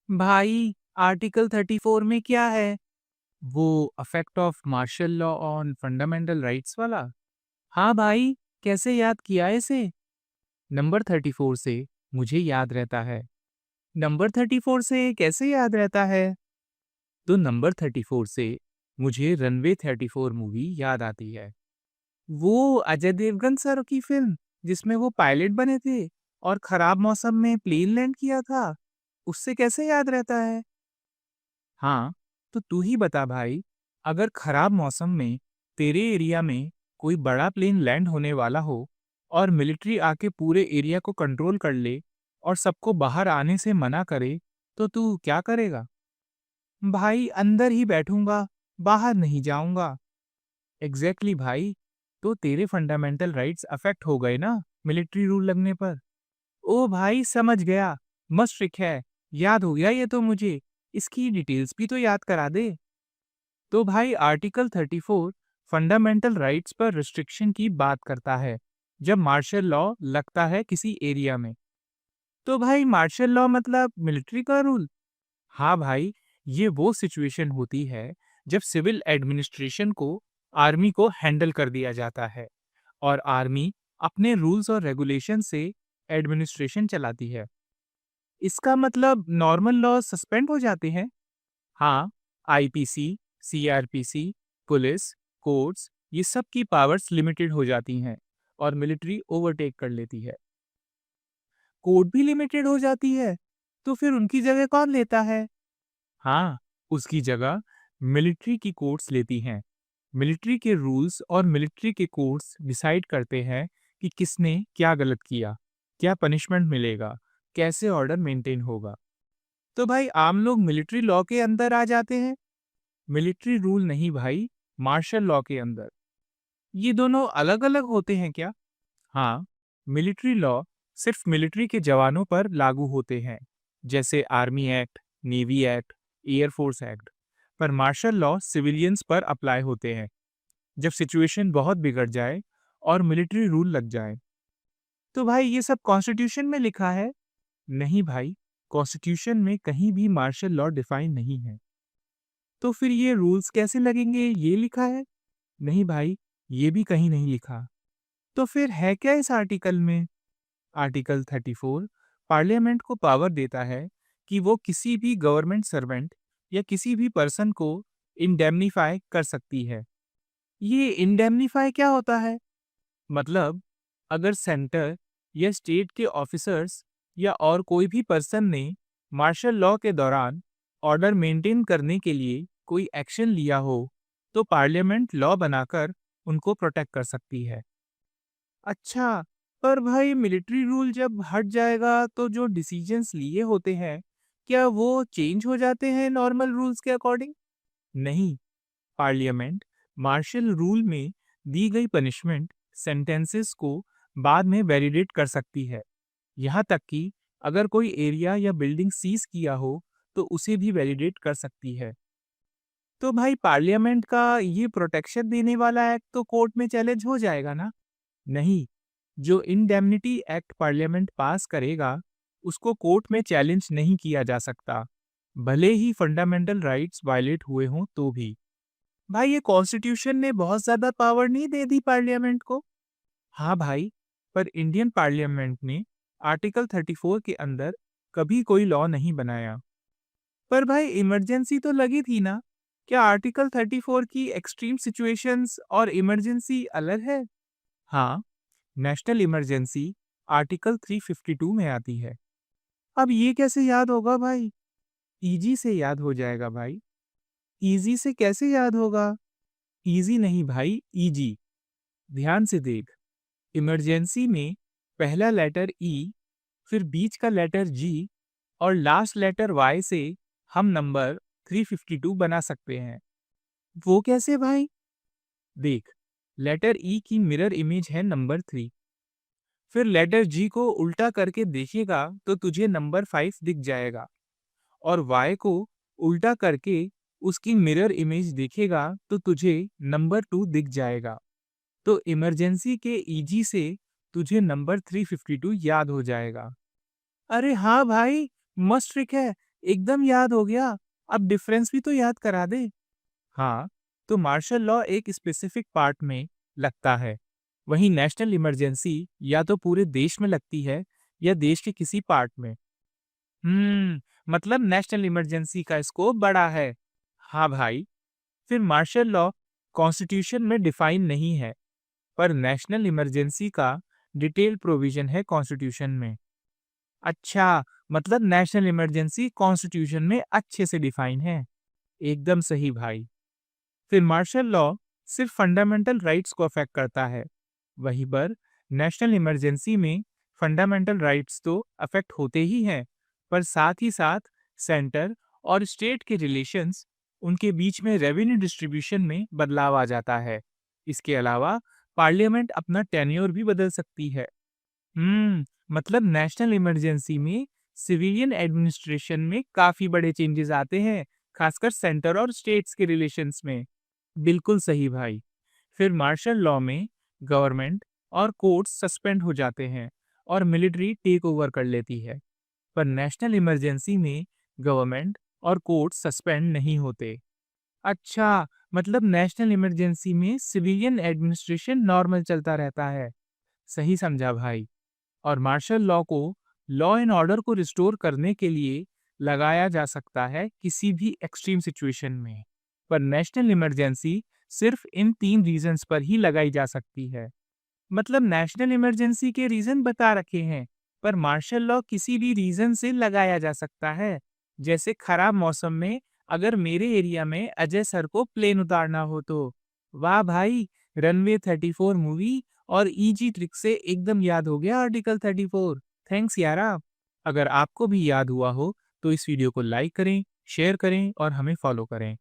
भाई, आर्टिकल 34 में क्या है? वो affect of martial law on fundamental rights वाला? हाँ भाई, कैसे याद किया इसे? नंबर 34 से मुझे याद रहता है। नंबर 34 से कैसे याद रहता है? तो नंबर 34 से मुझे रनवे 34 मूवी याद आती है। वो अजय देवगन सर की फिल्म जिसमें वो पायलट बने थे और खराब मौसम में प्लेन लैंड किया था, उससे कैसे याद रहता है? हाँ, तो तू ही बता भाई, अगर खराब मौसम में तेरे एरिया में कोई बड़ा प्लेन लैंड होने वाला हो और मिलिट्री आके पूरे एरिया को कंट्रोल कर ले और सबको बाहर आने से मना करे, तो तू क्या करेगा? भाई, अंदर ही बैठूंगा, बाहर नहीं जाऊंगा। एग्जैक्टली भाई, तो तेरे फंडामेंटल राइट्स अफेक्ट हो गए ना मिलिट्री रूल लगने पर। ओ भाई, समझ गया। मस्त ट्रिक है, याद हो गया ये तो मुझे। इसकी डिटेल्स भी तो याद करा दे। तो भाई, आर्टिकल 34 फंडामेंटल राइट्स पर रिस्ट्रिक्शन की बात करता है जब मार्शल लॉ लगता है किसी एरिया में। तो भाई, मार्शल लॉ मतलब मिलिट्री का रूल? हाँ भाई, ये वो सिचुएशन होती है जब सिविल एडमिनिस्ट्रेशन को आर्मी को हैंडल कर दिया जाता है और आर्मी अपने रूल्स और रेगुलेशन से एडमिनिस्ट्रेशन चलाती है। इसका मतलब नॉर्मल लॉ सस्पेंड हो जाते हैं? हाँ, आईपीसी, सीआरपीसी, पुलिस, कोर्ट्स, ये सब की पावर्स लिमिटेड हो जाती हैं और मिलिट्री ओवरटेक कर लेती है। कोर्ट भी लिमिटेड हो जाती है, तो फिर उनकी जगह कौन लेता है? हाँ, उसकी जगह मिलिट्री की कोर्ट्स लेती हैं। मिलिट्री के रूल्स और मिलिट्री के कोर्ट्स डिसाइड करते हैं कि किसने क्या गलत किया, क्या पनिशमेंट मिलेगा, कैसे ऑर्डर मेंटेन होगा। तो भाई, आम लोग मिलिट्री लॉ के अंदर आ जाते हैं? मिलिट्री रूल नहीं भाई, मार्शल लॉ के अंदर। ये दोनों अलग-अलग होते हैं क्या? हाँ, मिलिट्री लॉ सिर्फ मिलिट्री के जवानों पर लागू होते हैं, जैसे army act, navy act, air force act. पर मार्शल लॉ सिविलियंस पर अप्लाई होते हैं, जब सिचुएशन बहुत बिगड़ जाए और मिलिट्री रूल लग जाए। तो भाई, ये सब कॉन्स्टिट्यूशन में लिखा है? नहीं भाई, कॉन्स्टिट्यूशन में कहीं भी मार्शल लॉ डिफाइन नहीं है। तो फिर ये रूल्स कैसे लगेंगे, ये लिखा है? नहीं भाई, ये भी कहीं नहीं लिखा। तो फिर है क्या इस आर्टिकल में? आर्टिकल 34 पार्लियामेंट को पावर देता है कि वो किसी भी गवर्नमेंट सर्वेंट या किसी भी पर्सन को इंडेमनीफाई कर सकती है। ये इंडेमनीफाई क्या होता है? मतलब, अगर सेंटर या स्टेट के ऑफिसर्स या और कोई भी पर्सन ने मार्शल लॉ के दौरान ऑर्डर मेंटेन करने के लिए कोई एक्शन लिया हो, तो पार्लियामेंट लॉ बनाकर उनको प्रोटेक्ट कर सकती है। अच्छा, पर भाई, मिलिट्री रूल जब हट जाएगा तो जो डिसीजंस लिए होते हैं, क्या वो चेंज हो जाते हैं नॉर्मल रूल्स के अकॉर्डिंग? नहीं, पार्लियामेंट मार्शल रूल में दी गई पनिशमेंट सेंटेंसेस को बाद में वैलिडेट कर सकती है। यहाँ तक कि अगर कोई एरिया या बिल्डिंग सीज किया हो, तो उसे भी वैलिडेट कर सकती है। तो भाई, पार्लियामेंट का ये प्रोटेक्शन देने वाला एक्ट तो कोर्ट में चैलेंज हो जाएगा ना? नहीं, जो इंडेमनिटी एक्ट पार्लियामेंट पास करेगा, उसको कोर्ट में चैलेंज नहीं किया जा सकता, भले ही फंडामेंटल राइट्स वायलेट हुए हों तो भी। भाई, ये कॉन्स्टिट्यूशन ने बहुत ज्यादा पावर नहीं दे दी पार्लियामेंट को? हाँ भाई, पर इंडियन पार्लियामेंट ने आर्टिकल 34 के अंदर कभी कोई लॉ नहीं बनाया। पर भाई, इमरजेंसी तो लगी थी ना? क्या आर्टिकल 34 की एक्सट्रीम सिचुएशंस और इमरजेंसी अलग है? हाँ, नेशनल इमरजेंसी आर्टिकल 352 में आती है। अब ये कैसे याद होगा भाई? इजी से याद हो जाएगा भाई। इजी से कैसे याद होगा? इजी नहीं भाई, ईजी। ध्यान से देख, इमरजेंसी में पहला लेटर ई, फिर बीच का लेटर जी और लास्ट लेटर वाई से हम नंबर 352 बना सकते हैं। वो कैसे भाई? देख, लेटर ई की मिरर इमेज है नंबर 3। फिर लेटर जी को उल्टा करके देखिएगा तो तुझे नंबर 5 दिख जाएगा और वाई को उल्टा करके उसकी मिरर इमेज देखेगा तो तुझे नंबर 2 दिख जाएगा। तो इमरजेंसी के ईजी से तुझे नंबर 352 याद हो जाएगा। अरे हाँ भाई, मस्त ट्रिक है। एकदम याद हो गया। अब डिफरेंस भी तो याद करा दे। हाँ, तो मार्शल लॉ एक स्पेसिफिक पार्ट में लगता है, वहीं नेशनल इमरजेंसी या तो पूरे देश में लगती है या देश के किसी पार्ट में। मतलब नेशनल इमरजेंसी का स्कोप बड़ा है। हाँ भाई, फिर मार्शल लॉ कॉन्स्टिट्यूशन में डिफाइन नहीं है, पर नेशनल इमरजेंसी का डिटेल प्रोविजन है कॉन्स्टिट्यूशन में। अच्छा, मतलब नेशनल इमरजेंसी कॉन्स्टिट्यूशन में अच्छे से डिफाइन है। एकदम सही भाई। फिर मार्शल लॉ सिर्फ फंडामेंटल राइट्स को अफेक्ट करता है, वहीं पर नेशनल इमरजेंसी में फंडामेंटल राइट्स तो अफेक्ट होते ही हैं, पर साथ ही साथ सेंटर और स्टेट के रिलेशंस, उनके बीच में रेवेन्यू डिस्ट्रीब्यूशन में बदलाव आ जाता है। इसके अलावा पार्लियामेंट अपना टेन्योर भी बदल सकती है। मतलब नेशनल इमरजेंसी में सिविलियन एडमिनिस्ट्रेशन में काफी बड़े चेंजेस आते हैं, खासकर सेंटर और स्टेट्स के रिलेशंस में। बिल्कुल सही भाई। फिर मार्शल लॉ में गवर्नमेंट और कोर्ट्स सस्पेंड हो जाते हैं और मिलिट्री टेक ओवर कर लेती है, पर नेशनल इमरजेंसी में गवर्नमेंट और कोर्ट्स सस्पेंड नहीं होते। अच्छा, मतलब नेशनल इमरजेंसी में सिविलियन एडमिनिस्ट्रेशन नॉर्मल चलता रहता है। सही समझा भाई। और मार्शल लॉ को लॉ एंड ऑर्डर को रिस्टोर करने के लिए लगाया जा सकता है किसी भी एक्सट्रीम सिचुएशन में, पर नेशनल इमरजेंसी सिर्फ इन 3 रीजंस पर ही लगाई जा सकती है। मतलब नेशनल इमरजेंसी के रीजन बता रखे हैं, पर मार्शल लॉ किसी भी रीजन से लगाया जा सकता है। जैसे खराब मौसम में अगर मेरे एरिया में अजय सर को प्लेन उतारना हो तो। वाह भाई, रनवे 34 मूवी और ईजी ट्रिक से एकदम याद हो गया आर्टिकल 34। थैंक्स यारा। अगर आपको भी याद हुआ हो तो इस वीडियो को लाइक करें, शेयर करें और हमें फॉलो करें।